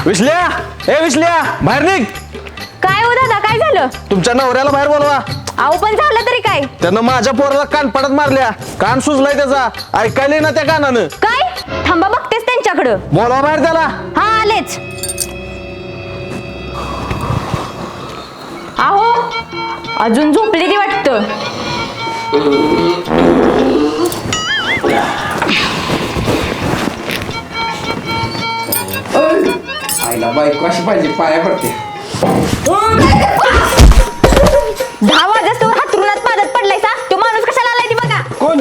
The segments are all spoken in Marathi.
विसल्या ए विसल्या बाहेर निघ. काय हो दादा काय झालं? तुमच्या नवऱ्याला बाहेर बोलवा. अहो पण झालं तरी काय? त्यानं माझ्या पोराला कान पडत मारल्या. कान सुजलाय त्याचा, ऐकायला ना त्या कानानं. काय? थांबा बघतेस त्यांच्याकडं. बोलवा बाहेर त्याला. हा आलेच. अहो अजून झोपली ती वाटतं. आईला बायको अशी पाहिजे, पाया पडते. 10 वाजता हातरुणात पादत पडलायसा. तो माणूस कशाला आलाय ती बघा. कोण?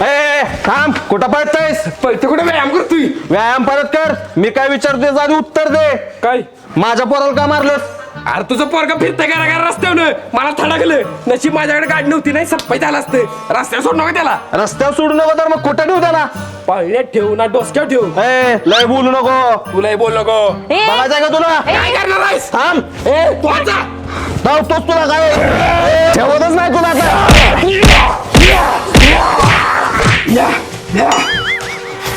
ए थांब, कुठं पळतायस? पळते कुठे व्यायाम करतोय? व्यायाम परत कर. मी काय विचारतोय आधी उत्तर दे. काय? माझ्या पोराला का मारलंस? अरे तुझं पोरगा फिरतंय का रस्त्यावर? मला थडकलं. नशीब माझ्याकडे गाडी नव्हती, नाही सप्पाई झालं असतं. रस्त्यावर सोड नका त्याला. रस्त्यावर सोडू नको तर मग कुठं ठेवू त्याला? पाळण्यात ठेवू ना डोसक्यावर ठेवू. ए लय बोलू नको. तुलाही बोल नको. ए, बघायचंय का तुला? काय करणार आहेस? थांब. ए तू आजा. धावतोस तुला काय ठेवतच नाही तुला आता.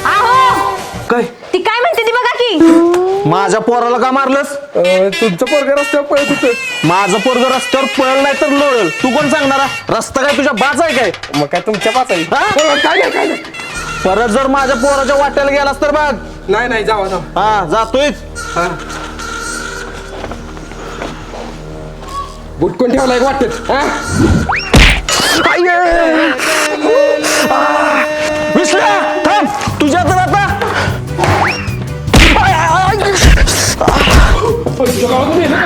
अहो काय? ती काय म्हणते ती बघा की. माझ्या पोराला का मारलंस? तुमचं पोरगा रस्त्यावर पळत होतं. माझं पोरग रस्त्यावर पळल नाही तर लोळल. तू कोण सांगणारा? रस्ता काय तुझ्या बाच आहे काय? मग काय तुमच्या पाच आहे? हा? काय नाही काय नाही. परत जर माझ्या पोराच्या वाट्याला गेलास तर बघ. नाही नाही जावा जावा. हा जातोय. हा. बुट कोण ठेवलाय वाटत? हा? विसल्या थांब तुझ्या तर आता. तुझ्या गावात नेलं का?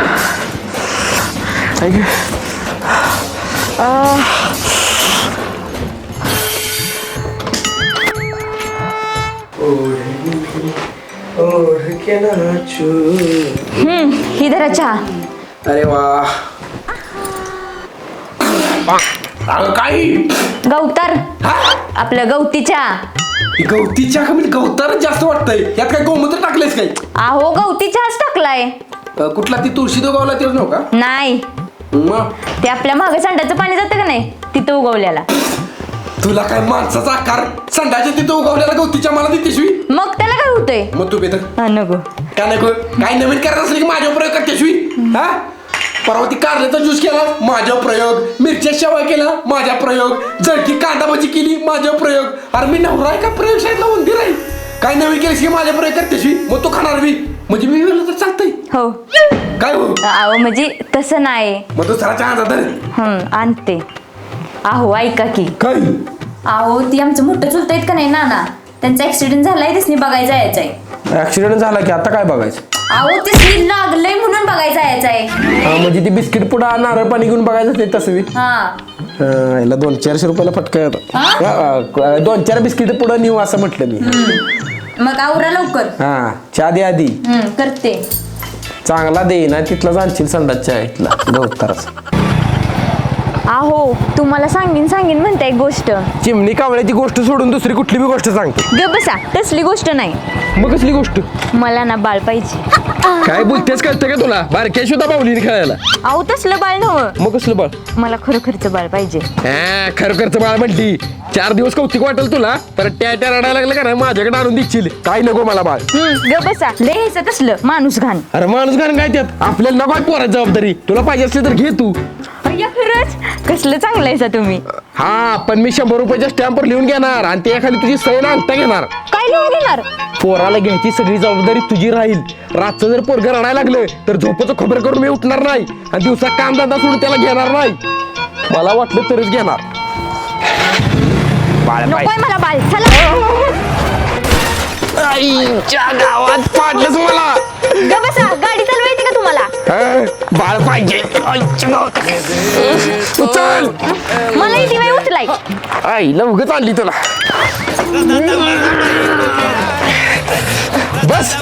ही धरा चहा. अरे वा. काही गवतार आपलं गवती चहा. गवतीच्या कमी गवतारच जास्त वाटतंय. यात काय गोमूत्र टाकलेस काय? अहो गवती चहाच टाकलाय. कुठला ती तुळशी दोगावला तेच नव्ह का? नाही मग ते आपल्या मागे सांडाचं पाणी जातं का नाही तिथं उगवल्याला. तुला काय माणसाचा आकार संडाच्या तिथं उगवलेला गवतीच्या मला ती पिशवी. मग त्याला काय होतंय? मग तू बेतर हा नको. काय नको काय नवीन करायचं असलं की माझ्यावर प्रयोग कर पिशवी. हा परवा ती कारल्याचा ज्यूस केला माझ्या प्रयोग. मिरच्या शेवाय केला माझ्या प्रयोग. जळकी कांदा भजी केली माझ्या प्रयोग. अरे मी नवरा आहे का प्रयोगशाळेतला उंदीर आहे? काय नवीन केलीस की माझ्या प्रयोग कर पिशवी. मग तू खाणार मी म्हणजे मी वेळेला तर चालतंय. हो काय हो? अहो म्हणजे तसं नाही. मग दुसरा चहा जात आणते. अहो ऐका की. काय? अहो ती आमचं मोठं चुलत आहेत का नाही नाना त्यांचा ऍक्सिडेंट झालाय तिसनी बघायला जायचंय. ऍक्सिडेंट झाला की आता काय बघायचं? अहो तिसनी लागलंय म्हणून बघायला जायचंय. म्हणजे ती बिस्किट पुडा नारळ पाणी घेऊन बघायचं ते तसं बी. याला 200-400 रुपयाला फटका येतो. 2-4 बिस्किट पुढं नेऊ असं म्हटलं मी. मग आवरा लवकर. हा चहा दे आधी. करते. चांगला दे ना तिथला जाणशील संडासच्या इथला गवताराचा. अहो तुम्हाला सांगीन म्हणताय गोष्ट. चिमणी कावळ्याची गोष्ट सोडून दुसरी कुठली बी गोष्ट सांगतो. ग बसा तसली गोष्ट नाही. मग कसली गोष्ट? मला ना बाळ पाहिजे. काय बोलतेस कळतं का तुला? बारक्या सुद्धा बावलीने खेळायला. अहो तसलं बाळ नव्हतं. मग कसलं बाळ? मला खरोखरचं बाळ पाहिजे. खरोखरचं बाळ म्हणती. 4 दिवस कौतिक वाटेल तुला तर त्या रडायला लागलं का नाही माझ्याकडे आणून देशील. काय नको मला बाळ. ग बसा लय तसलं माणूस घाण. अरे माणूस घाण काय त्यात? आपल्याला नको पोराची जबाबदारी. तुला पाहिजे असली तर घे तू. अय्या खरंच कसलं चांगलं आहे तुम्ही. हा पण मी 100 रुपयाच्या स्टॅम्पवर लिहून घेणार आणि ते खाली तुझी सही ना अंगठा घेणार. काय लिहून घेणार? पोराला घ्यायची सगळी जबाबदारी तुझी राहील. रातचं जर पोरगं रडायला लागलं तर झोपेचं खबर करून मी उठणार नाही आणि दिवसा काम धंदा सोडून त्याला घेणार नाही. मला वाटलं तरच घेणार. नकोय मला बाळ. चला आईच्या गावात पाडलंच मला. ग बसा गाडी चालवायची का तुम्हाला? बाळ पाहिजे. आईच्या गावात उचल. मला इथे वेळ उचलाय. आईला उगच आणली तुला. बस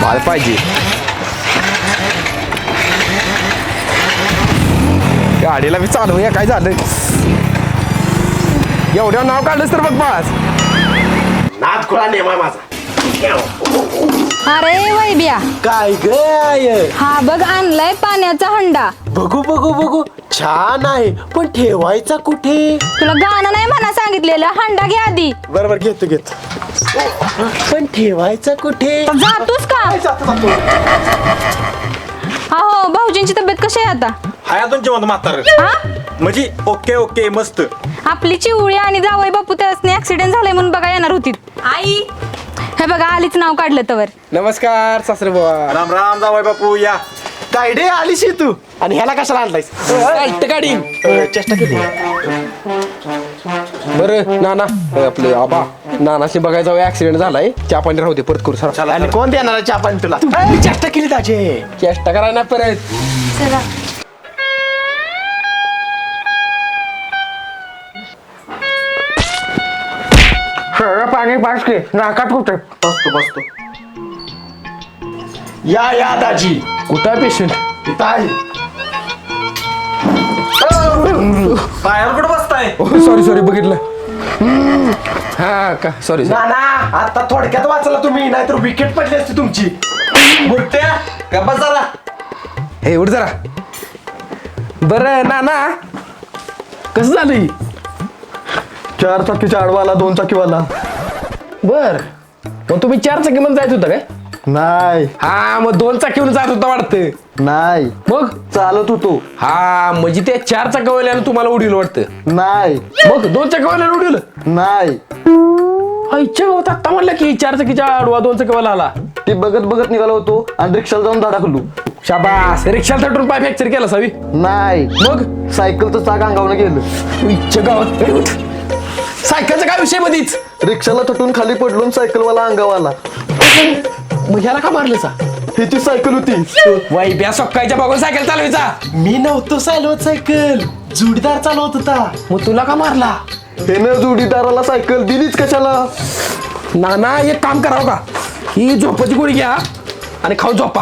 बाळ पाहिजे. गाडीला मी चालवूया काय झालं? एवढ्या नाव काढलंस तर बघ बास. नाच खोळा नेमा माझा. अरे वैब्या, काय ग? हा बघ आणलाय पाण्याचा हंडा. बघू बघू बघू, छान आहे, पण ठेवायचा कुठे? तुला गाणं नाही म्हणा सांगितलेलं, हंडा घे आधी. बरोबर, घेतो घेतो. पण ठेवायचा कुठे? जातोस का? अहो, भाऊजींची तब्येत कशी आहे आता? हाय तुमची म्हणतो म्हातार हा? म्हणजे ओके ओके मस्त. आपली चिवळी आणि जावई बापू त्यासने ऍक्सिडेंट झालाय म्हणून बघा येणार होती. आई, हे बघा आलीच नाव काढलं तवर. नमस्कार सासरे बुवा. राम राम जावाय बापू या. काय डे आलीस ही तू? आणि ह्याला कशाला आणलायस? गाडी चेष्टा केली. बरं नाना, आपले आबा नानाशी बघायला जाऊ, ऍक्सिडेंट झालाय, चहा पाणी राहू दे, परत करू सर. आणि कोण देणार चहा पाणी तुला? मी चेष्टा केली ताजे. चेष्टा करा ना परत. चला. पाणी पास की नाकात कुठे बसतो बसतो. या दाजी. कुठं आहे पेशंट? इथं आहे. पायावर कुठं बसताय? सॉरी बघितलं. हा का सॉरी. ना ना, आता थोडक्यात वाचला तुम्ही, नाहीतर विकेट पडली असती तुमची. बुट्ट्या गप्पा जरा. हे उठ जरा. बरं नाना, कसं झालं? 4 चाकीचा आडवाला 2 चाकीवाला. बर, मग तुम्ही 4 चाकीमध्ये जायचं होतं काय? नाही हा, मग 2 चाकीवर जात होता वाटतं. नाही मग चालत होतो. हा, म्हणजे त्या 4 चाकावाल्यानं तुम्हाला उडील वाटतं. नाही मग 2 चाकावाल्यानं उडील. नाही आईच्या गावात आता म्हणलं की 4 चाकीच्या आडवा 2 चाकीवाला आला. ती बघत बघत निघालो होतो आणि रिक्षाला जाऊन धडकलो. शाबास, रिक्षाला थटून पाय फ्रॅक्चर केला सावी. नाही मग सायकलचं चाक अंगावनं गेलं. इच्छा गावात ए, उठ. सायकलचा काय विषय मधीच? रिक्षाला तटून खाली पडलो आणि सायकलवाला अंगावाला. मग ह्याला का मारलं सा? हिची सायकल होती. वैब्या सकाळच्या बघून सायकल चालवायचा. मी नव्हतो चालवत सायकल, जोडीदार चालवत होता. मग तुला का मारला? त्यानं जोडीदाराला सायकल दिलीच कशाला? नाना, एक काम करावं का, ही झोपाची गोळी घ्या आणि खाऊ झोपा.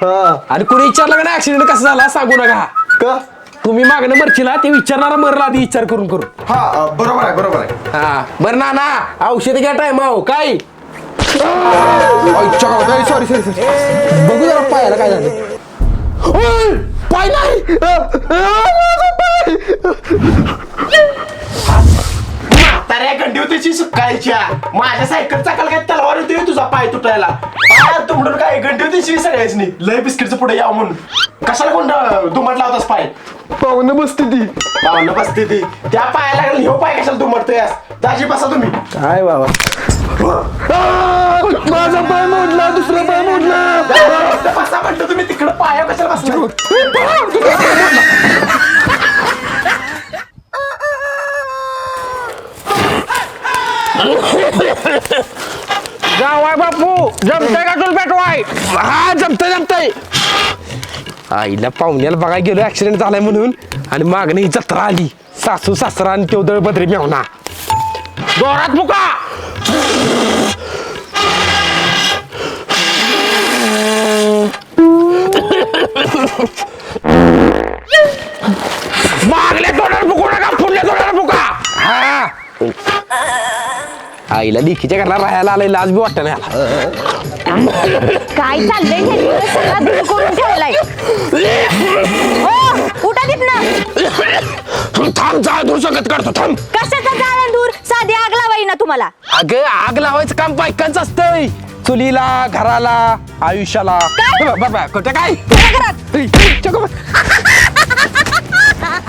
हा आणि कोणी विचारलं का नाही ऍक्सिडेंट कसा झाला सांगू नका. का? तुम्ही मागणं मरशीला, ते विचारणारा मरला आधी विचार करून करून. हा बरोबर आहे बरोबर आहे. हा बरं नाना, औषध घ्या टाइम आहो काय. सॉरी बघू जरा पायाला काय झालं. ओय, पाय नाही. म्हाताऱ्या गंडी होती सुकायच्या. माझ्या सायकल चाकाला काय तलवार होती होय तुझा पाय तुटायला? पाय तुमडून काय गंडी होती सगळ्याच लय बिस्किटचं पुढे यावं म्हणून. कशाला कोण दुमटला होतास पाय? पाहुणं बसते ती. पाहुणं बसते ती. त्या पायाला लागलं, ह्यो पाय कशाला दुमटतोय? दाजी बसा तुम्ही. काय बाबा, माझा पाय मोडला, दुसरा पाय मोडला. बसा म्हटलं तुम्ही, तिकडं पाया कशाला बसला? जावाय बापू, जमतंय का तुला पेटवाय? हा जमतंय. आईला पाहुण्याला बघायला गेलो, ऍक्सिडेंट झालाय म्हणून, आणि मागणी ही जत्रा आली. सासू सासरा आणि तेवढं बद्री मेवना. जोरात मुका. मागल्या तोंडावर फुकू नका, पुढल्या तोंडावर फुका. हा, आईला लेकीच्या घरला राहायला आलाय, लाज बी वाटत नाही. काय चाललंय हे? सगळा धूळ करून ठेवलाय. ओ, उठा तिथनं. थांब, जाळ दूर संगत काढतो, थांब. कशाचा जाळं दूर? साधी आग लावाई ना तुम्हाला. अगं, आग लावायचं काम बायकांचं असतंय. चुलीला, घराला, आयुष्याला. बाबा कुठं काय घरात